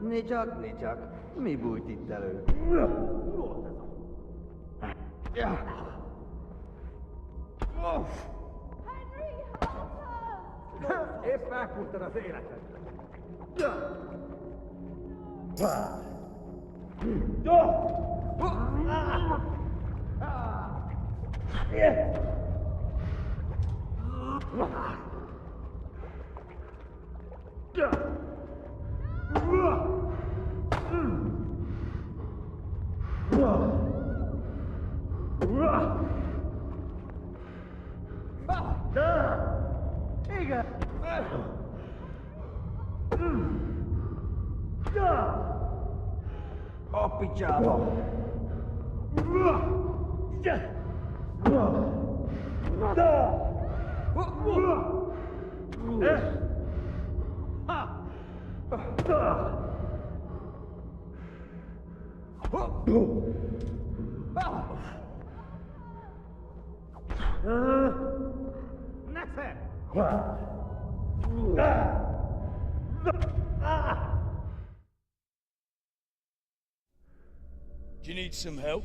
Nicsak. Mi bújt itt elő? Henry, help us! Épp megfúrtad az életed. Igen! A picsába! Do you need some help?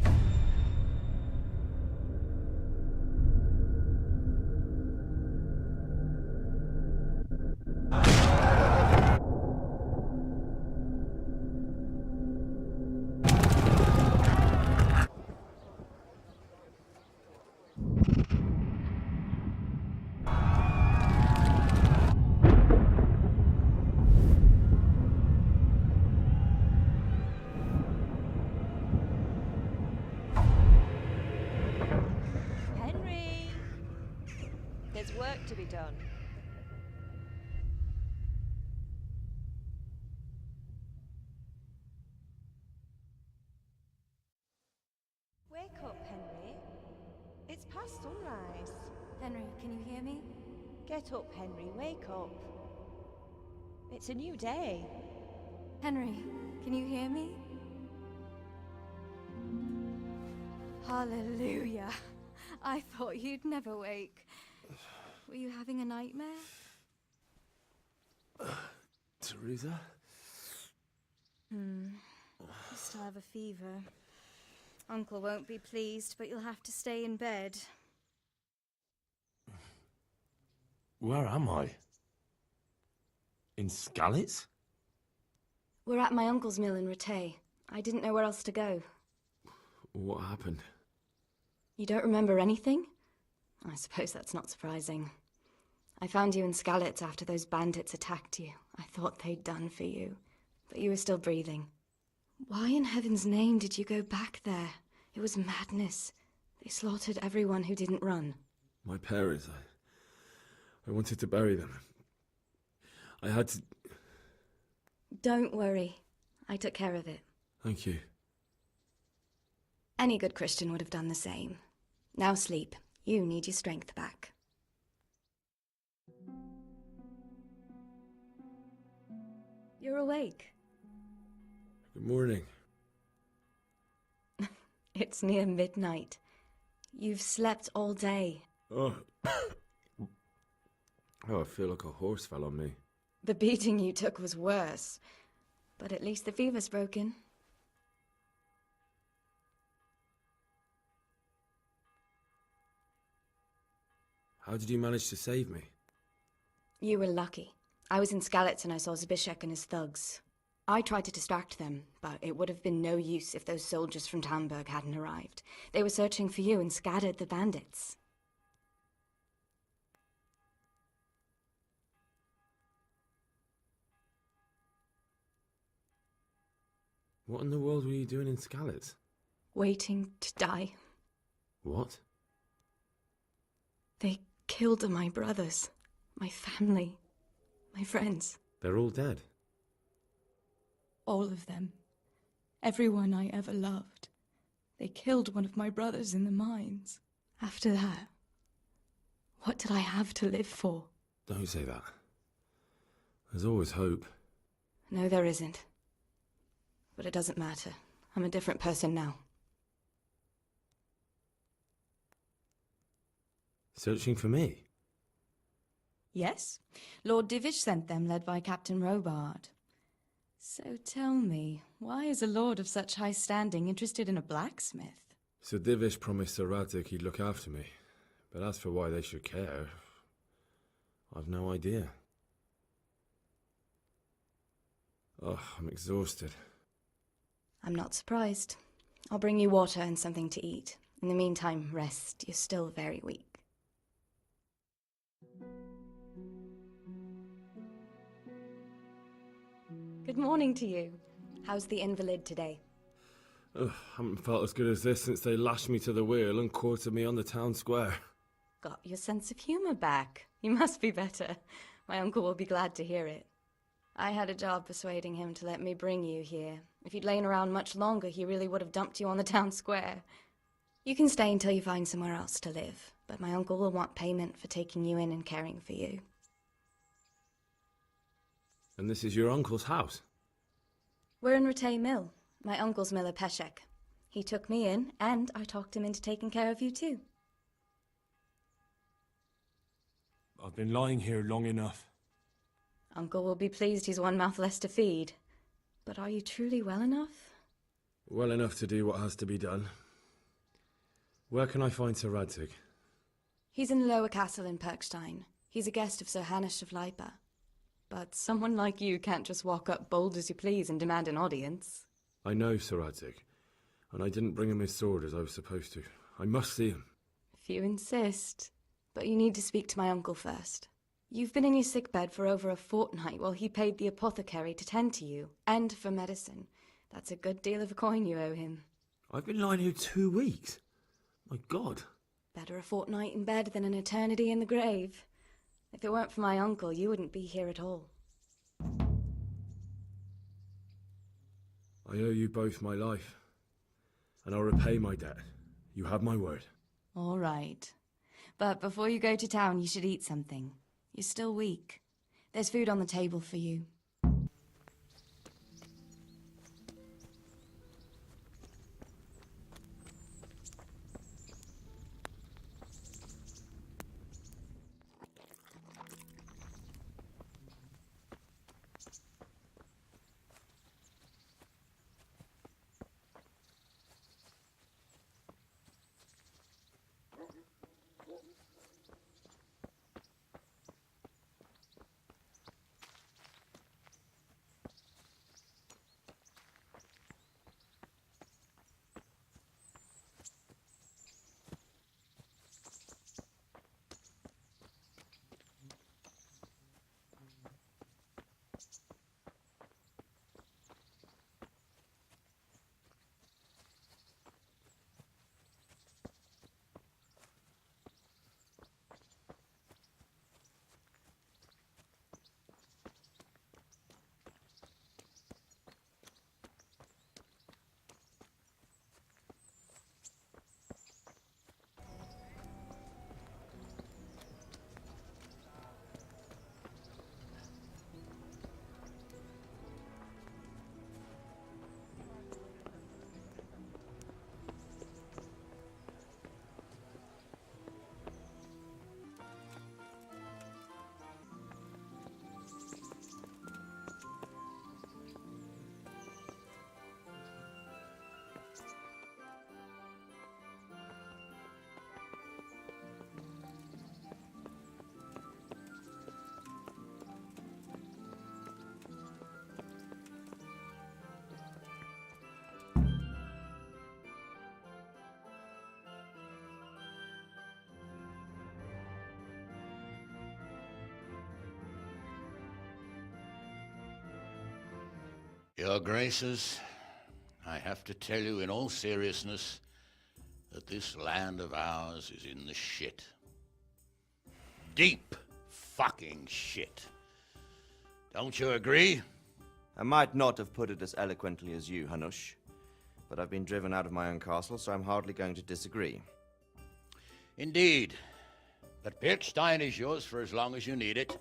There's work to be done. Wake up, Henry. It's past sunrise. Henry, can you hear me? Get up, Henry. Wake up. It's a new day. Henry, can you hear me? Hallelujah. I thought you'd never wake. Were you having a nightmare? Teresa? You still have a fever. Uncle won't be pleased, but you'll have to stay in bed. Where am I? In Skalitz? We're at my uncle's mill in Rattay. I didn't know where else to go. What happened? You don't remember anything? I suppose that's not surprising. I found you in Skalitz after those bandits attacked you. I thought they'd done for you, but you were still breathing. Why in heaven's name did you go back there? It was madness. They slaughtered everyone who didn't run. My parents, I wanted to bury them. I had to... Don't worry. I took care of it. Thank you. Any good Christian would have done the same. Now sleep. You need your strength back. You're awake. Good morning. It's near midnight. You've slept all day. Oh. Oh, I feel like a horse fell on me. The beating you took was worse. But at least the fever's broken. How did you manage to save me? You were lucky. I was in Skalitz and I saw Zbyszek and his thugs. I tried to distract them, but it would have been no use if those soldiers from Tamburg hadn't arrived. They were searching for you and scattered the bandits. What in the world were you doing in Skalitz? Waiting to die. What? They killed my brothers, my family, my friends. They're all dead. All of them. Everyone I ever loved. They killed one of my brothers in the mines. After that, what did I have to live for? Don't say that. There's always hope. No, there isn't. But it doesn't matter. I'm a different person now. Searching for me? Yes. Lord Divish sent them, led by Captain Robard. So tell me, why is a lord of such high standing interested in a blacksmith? Sir Divish promised Sir Radzig he'd look after me, but as for why they should care, I've no idea. Oh, I'm exhausted. I'm not surprised. I'll bring you water and something to eat. In the meantime, rest. You're still very weak. Good morning to you. How's the invalid today? Ugh, haven't felt as good as this since they lashed me to the wheel and quartered me on the town square. Got your sense of humor back. You must be better. My uncle will be glad to hear it. I had a job persuading him to let me bring you here. If you'd lain around much longer, he really would have dumped you on the town square. You can stay until you find somewhere else to live, but my uncle will want payment for taking you in and caring for you. And this is your uncle's house? We're in Rattay Mill. My uncle's miller Peshek. He took me in, and I talked him into taking care of you too. I've been lying here long enough. Uncle will be pleased he's one mouth less to feed. But are you truly well enough? Well enough to do what has to be done. Where can I find Sir Radzig? He's in the lower castle in Perkstein. He's a guest of Sir Hanush of Leipa. But someone like you can't just walk up bold as you please and demand an audience. I know Sir Radzig, and I didn't bring him his sword as I was supposed to. I must see him. If you insist. But you need to speak to my uncle first. You've been in your sickbed for over a fortnight while he paid the apothecary to tend to you, and for medicine. That's a good deal of a coin you owe him. I've been lying here 2 weeks. My God. Better a fortnight in bed than an eternity in the grave. If it weren't for my uncle, you wouldn't be here at all. I owe you both my life, and I'll repay my debt. You have my word. All right. But before you go to town, you should eat something. You're still weak. There's food on the table for you. Your Graces, I have to tell you in all seriousness that this land of ours is in the shit. Deep fucking shit. Don't you agree? I might not have put it as eloquently as you, Hanush, but I've been driven out of my own castle, so I'm hardly going to disagree. Indeed. But Pirkstein is yours for as long as you need it.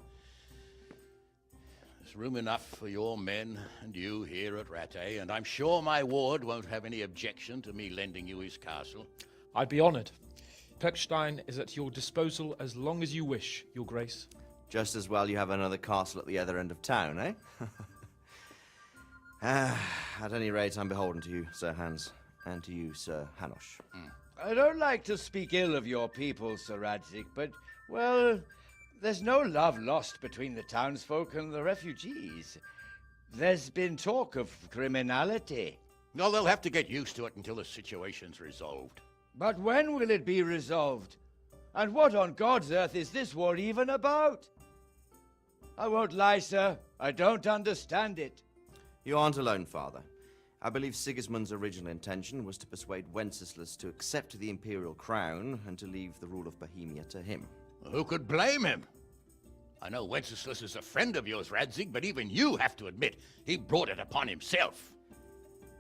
There's room enough for your men and you here at Rattay, and I'm sure my ward won't have any objection to me lending you his castle. I'd be honoured. Pirkstein is at your disposal as long as you wish, Your Grace. Just as well you have another castle at the other end of town, eh? At any rate, I'm beholden to you, Sir Hans, and to you, Sir Hanush. I don't like to speak ill of your people, Sir Radzik, but, well, there's no love lost between the townsfolk and the refugees. There's been talk of criminality. No, they'll have to get used to it until the situation's resolved. But when will it be resolved? And what on God's earth is this war even about? I won't lie, sir. I don't understand it. You aren't alone, Father. I believe Sigismund's original intention was to persuade Wenceslas to accept the imperial crown and to leave the rule of Bohemia to him. Who could blame him? I know Wenceslas is a friend of yours, Radzig, but even you have to admit he brought it upon himself.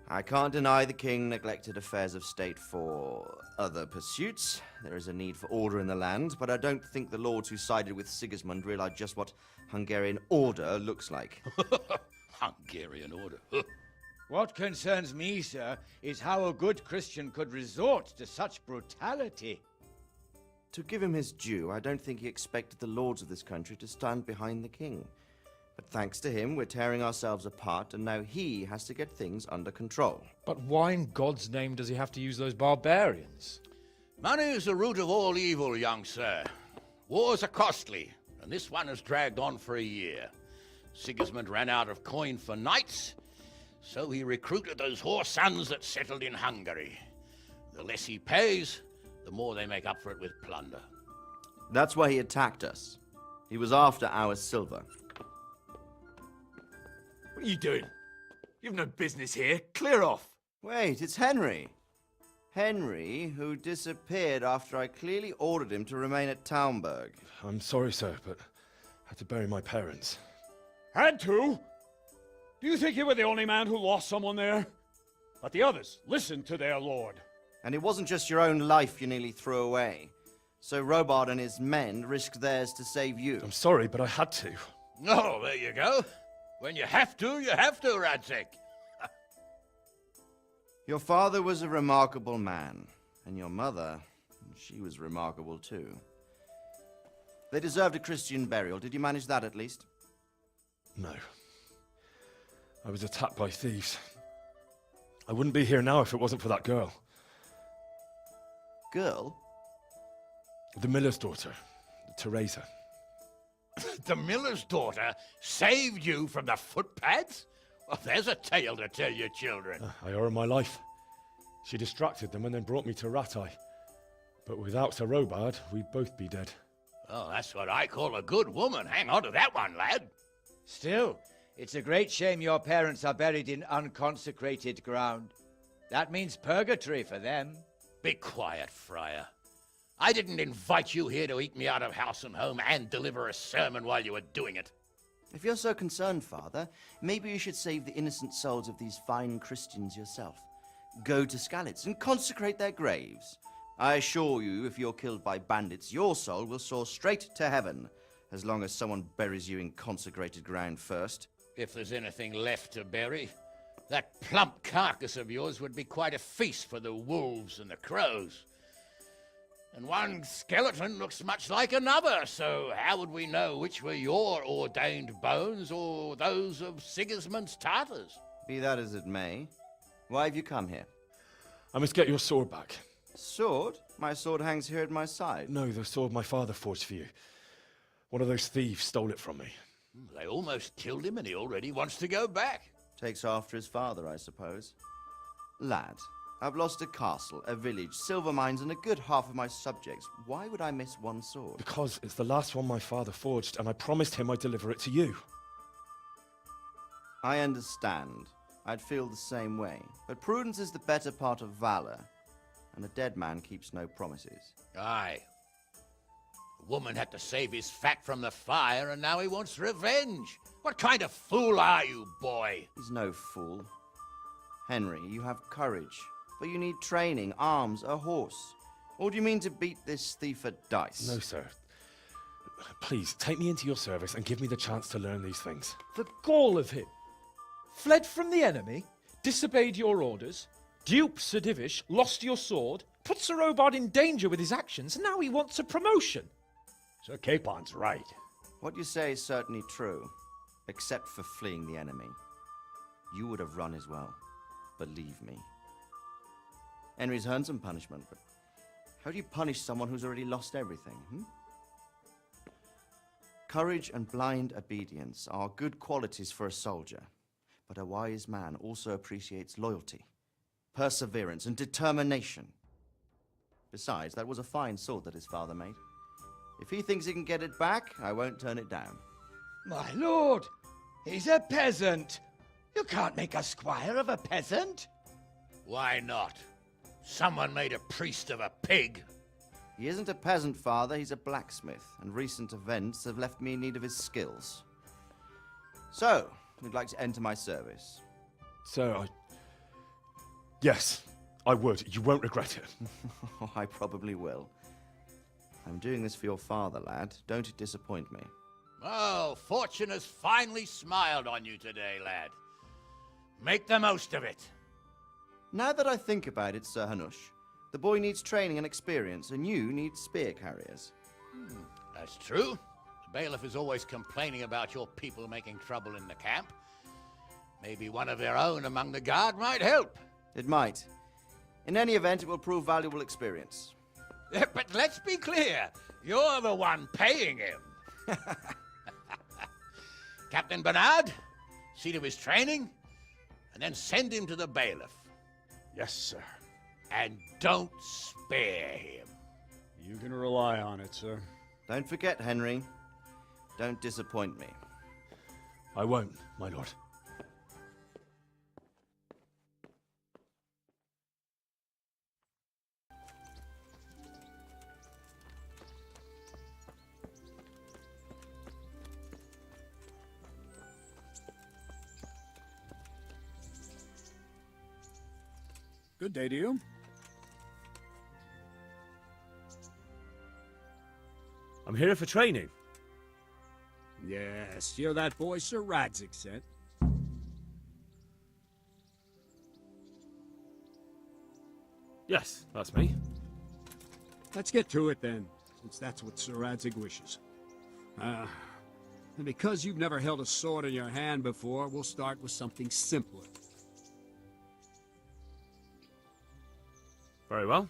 I can't deny the king neglected affairs of state for other pursuits. There is a need for order in the land, but I don't think the lords who sided with Sigismund realized just what Hungarian order looks like. Hungarian order. What concerns me, sir, is how a good Christian could resort to such brutality. To give him his due, I don't think he expected the lords of this country to stand behind the king. But thanks to him, we're tearing ourselves apart, and now he has to get things under control. But why in God's name does he have to use those barbarians? Money is the root of all evil, young sir. Wars are costly, and this one has dragged on for a year. Sigismund ran out of coin for knights, so he recruited those whore sons that settled in Hungary. The less he pays, the more they make up for it with plunder. That's why he attacked us. He was after our silver. What are you doing? You've no business here. Clear off. Wait, it's Henry. Henry, who disappeared after I clearly ordered him to remain at Taumberg. I'm sorry, sir, but I had to bury my parents. Had to? Do you think you were the only man who lost someone there? But the others listened to their lord. And it wasn't just your own life you nearly threw away. So Robard and his men risked theirs to save you. I'm sorry, but I had to. Oh, there you go. When you have to, Radzig. Your father was a remarkable man, and your mother, she was remarkable too. They deserved a Christian burial. Did you manage that at least? No. I was attacked by thieves. I wouldn't be here now if it wasn't for that girl. Girl? The miller's daughter, Teresa. The miller's daughter saved you from the footpads? Well, there's a tale to tell your children. I owe her my life. She distracted them and then brought me to Ratai. But without Sir Robard, we'd both be dead. Oh, that's what I call a good woman. Hang on to that one, lad. Still, it's a great shame your parents are buried in unconsecrated ground. That means purgatory for them. Be quiet, Friar. I didn't invite you here to eat me out of house and home and deliver a sermon while you were doing it. If you're so concerned, Father, maybe you should save the innocent souls of these fine Christians yourself. Go to Skalitz and consecrate their graves. I assure you, if you're killed by bandits, your soul will soar straight to heaven, as long as someone buries you in consecrated ground first. If there's anything left to bury, that plump carcass of yours would be quite a feast for the wolves and the crows. And one skeleton looks much like another, so how would we know which were your ordained bones or those of Sigismund's Tartars? Be that as it may, why have you come here? I must get your sword back. Sword? My sword hangs here at my side. No, the sword my father forged for you. One of those thieves stole it from me. They almost killed him and he already wants to go back. Takes after his father, I suppose. Lad, I've lost a castle, a village, silver mines, and a good half of my subjects. Why would I miss one sword? Because it's the last one my father forged, and I promised him I'd deliver it to you. I understand. I'd feel the same way. But prudence is the better part of valor, and a dead man keeps no promises. Aye. The woman had to save his fat from the fire, and now he wants revenge. What kind of fool are you, boy? He's no fool. Henry, you have courage, but you need training, arms, a horse. Or do you mean to beat this thief at dice? No, sir. Please, take me into your service and give me the chance to learn these things. The gall of him. Fled from the enemy, disobeyed your orders, duped Sir Divish, lost your sword, put Sir Robard in danger with his actions, and now he wants a promotion. Sir Capon's right. What you say is certainly true, except for fleeing the enemy. you would have run as well. Believe me. Henry's earned some punishment, but how do you punish someone who's already lost everything, Courage and blind obedience are good qualities for a soldier, but a wise man also appreciates loyalty, perseverance, and determination. Besides, that was a fine sword that his father made. If he thinks he can get it back, I won't turn it down. My lord, he's a peasant. You can't make a squire of a peasant. Why not? Someone made a priest of a pig. He isn't a peasant, father. He's a blacksmith, and recent events have left me in need of his skills. So, would like to enter my service? Sir, Yes, I would. You won't regret it. I probably will. I'm doing this for your father, lad. Don't disappoint me. Oh, fortune has finally smiled on you today, lad. Make the most of it. Now that I think about it, Sir Hanush, the boy needs training and experience, and you need spear carriers. That's true. The bailiff is always complaining about your people making trouble in the camp. Maybe one of their own among the guard might help. It might. In any event, it will prove valuable experience. But let's be clear, you're the one paying him. Captain Bernard, see to his training, and then send him to the bailiff. Yes, sir. And don't spare him. You can rely on it, sir. Don't forget, Henry. Don't disappoint me. I won't, my lord. Good day to you. I'm here for training. Yes, you're that boy Sir Radzik sent. Yes, that's me. Let's get to it then, since that's what Sir Radzik wishes. And because you've never held a sword in your hand before, we'll start with something simpler. Very well.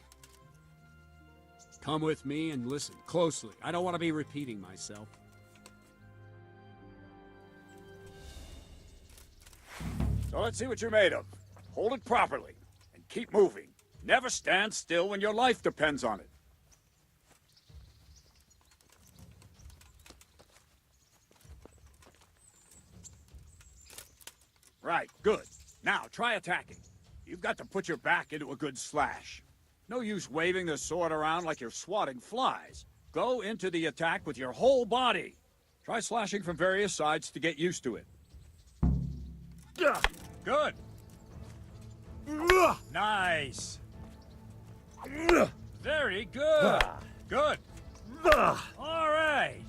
Come with me and listen closely. I don't want to be repeating myself. So let's see what you're made of. Hold it properly and keep moving. Never stand still when your life depends on it. Right, good. Now try attacking. You've got to put your back into a good slash. No use waving the sword around like you're swatting flies. Go into the attack with your whole body. Try slashing from various sides to get used to it. Good. Nice. Very good. Good. All right.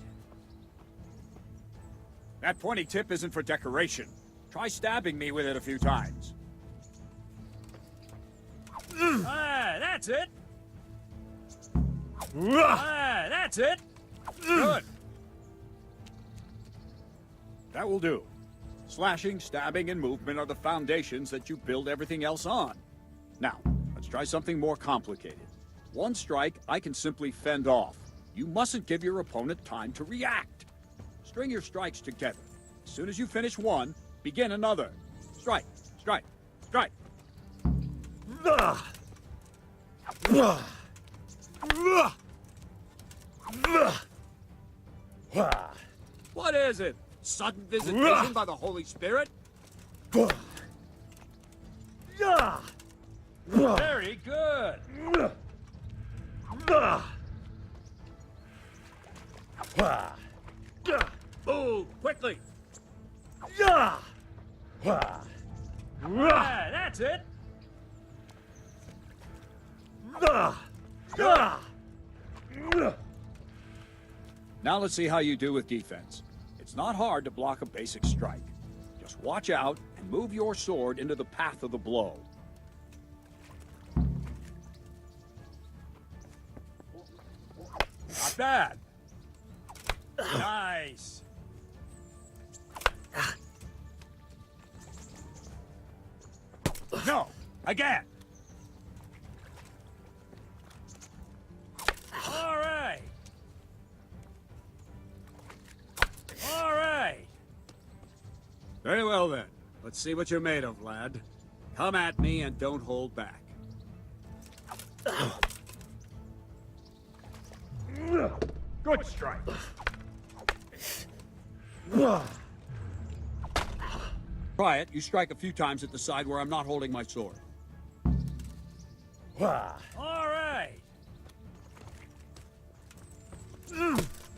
That pointy tip isn't for decoration. Try stabbing me with it a few times. That's it. That's it. Good. That will do. Slashing, stabbing, and movement are the foundations that you build everything else on. Now, let's try something more complicated. One strike I can simply fend off. You mustn't give your opponent time to react. String your strikes together. As soon as you finish one, begin another. Strike, strike, strike. What is it? Sudden visitation by the Holy Spirit? Very good. Move quickly. That's it. Now let's see how you do with defense. It's not hard to block a basic strike. Just watch out and move your sword into the path of the blow. Not bad. Nice. Again! All right. All right. Very well then. Let's see what you're made of, lad. Come at me and don't hold back. Good strike. Try it. You strike a few times at the side where I'm not holding my sword. All right.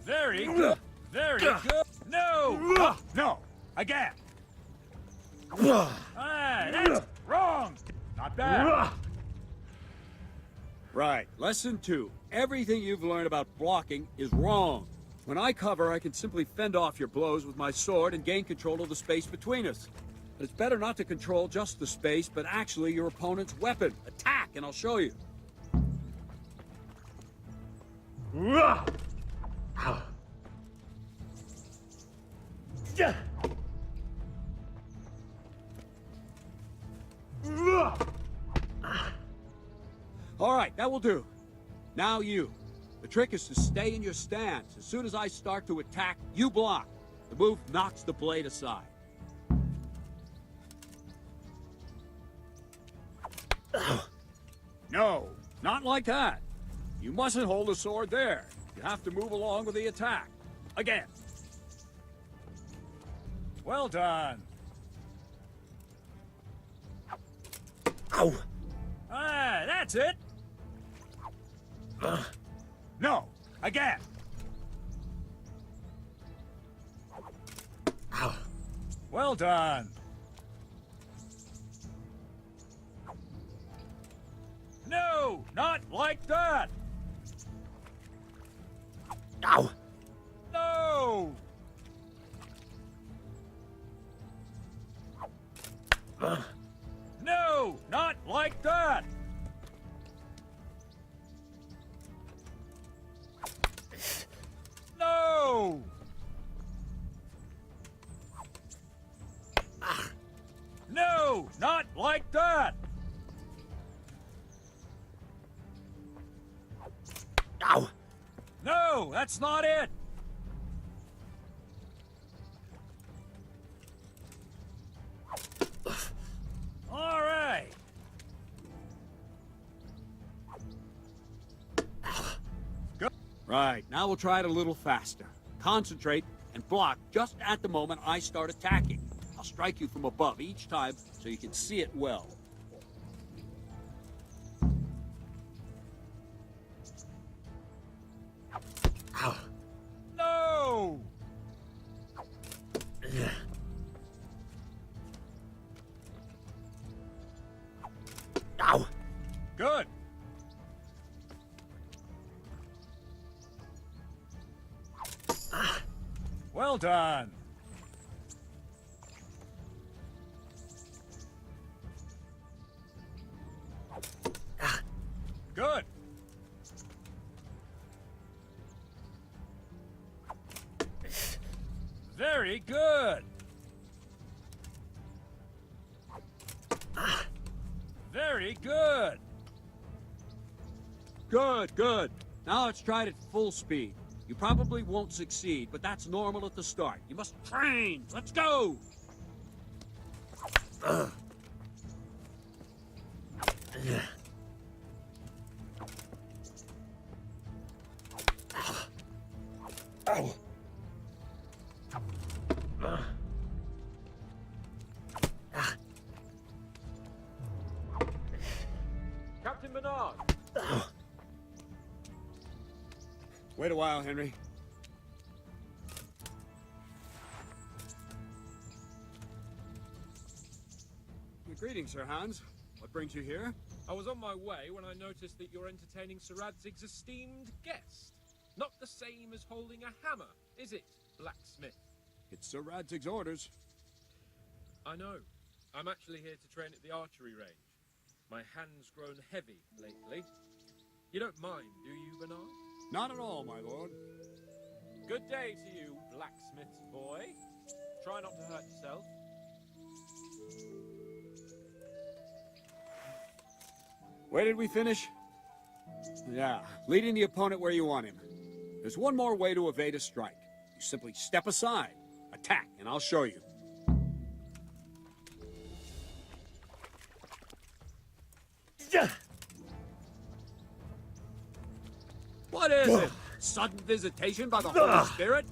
Very good. Very good. No! No! Again! Ah, that's wrong! Not bad. Right. Lesson 2. Everything you've learned about blocking is wrong. When I cover, I can simply fend off your blows with my sword and gain control of the space between us. But it's better not to control just the space, but actually your opponent's weapon. Attack, and I'll show you. All right, that will do. Now you. The trick is to stay in your stance. As soon as I start to attack, you block. The move knocks the blade aside. No, not like that. You mustn't hold the sword there. You have to move along with the attack. Again. Well done. Ow! Ah, that's it. No, again. Well done. No, not like that. Ow! No. No, not like that. No. No, not like that. Ow! No, that's not it. All right. Good. Right, now we'll try it a little faster. Concentrate and block just at the moment I start attacking. I'll strike you from above each time so you can see it well. No. Ow! Good. Well done. Good. Very good. Very good. Good, good. Now let's try it at full speed. You probably won't succeed, but that's normal at the start. You must train. Let's go! Ow! Captain Bernard! Wait a while, Henry. Greetings, Sir Hans. What brings you here? I was on my way when I noticed that you're entertaining Sir Radzig's esteemed guest. Not the same as holding a hammer, is it, blacksmith? It's Sir Radzig's orders. I know. I'm actually here to train at the archery range. My hand's grown heavy lately. You don't mind, do you, Bernard? Not at all, my lord. Good day to you, blacksmith's boy. Try not to hurt yourself. Where did we finish? Yeah, leading the opponent where you want him. There's one more way to evade a strike. You simply step aside, attack, and I'll show you. What is it? Sudden visitation by the Holy Spirit?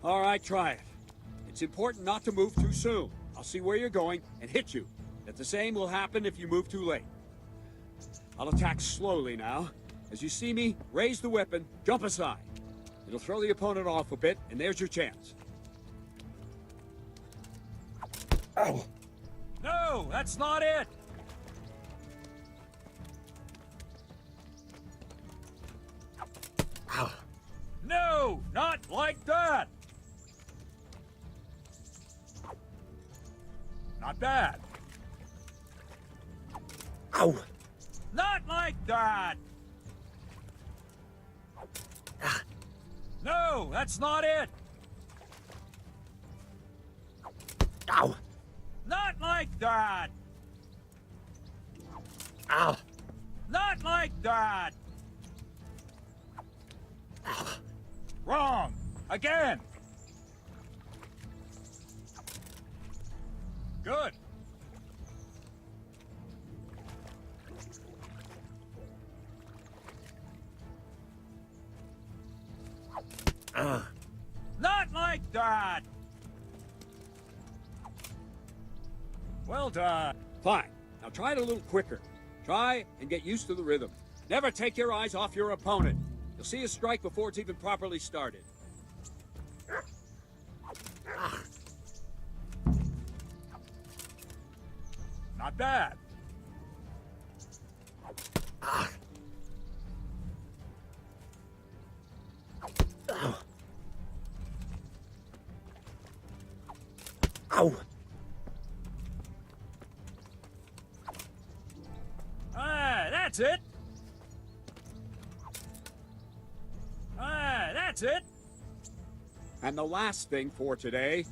All right, try it. It's important not to move too soon. I'll see where you're going and hit you. That the same will happen if you move too late. I'll attack slowly now. As you see me, raise the weapon, jump aside. It'll throw the opponent off a bit, and there's your chance. Ow! No, that's not it! Ow! No, not like that! Not bad. Ow! Not like that! No, that's not it! Ow! Not like that! Ow! Not like that! Wrong! Again! Good. Not like that! Well done. Fine. Now try it a little quicker. Try and get used to the rhythm. Never take your eyes off your opponent. You'll see a strike before it's even properly started. Not bad. Ow! That's it. That's it. And the last thing for today,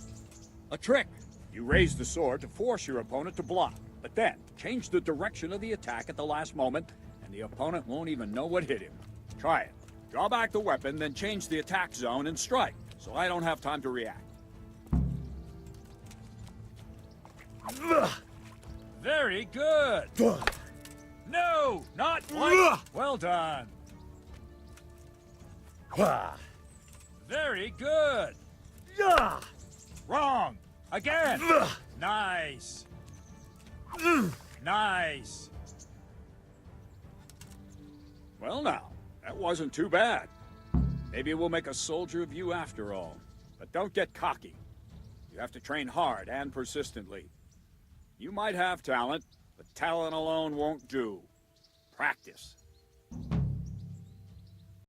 a trick. You raise the sword to force your opponent to block, but then change the direction of the attack at the last moment, and the opponent won't even know what hit him. Try it. Draw back the weapon, then change the attack zone and strike, so I don't have time to react. Very good. No, not like. Well done. Very good. Wrong. Again. Nice. Nice. Well now, that wasn't too bad. Maybe we'll make a soldier of you after all. But don't get cocky. You have to train hard and persistently. You might have talent, but talent alone won't do. Practice.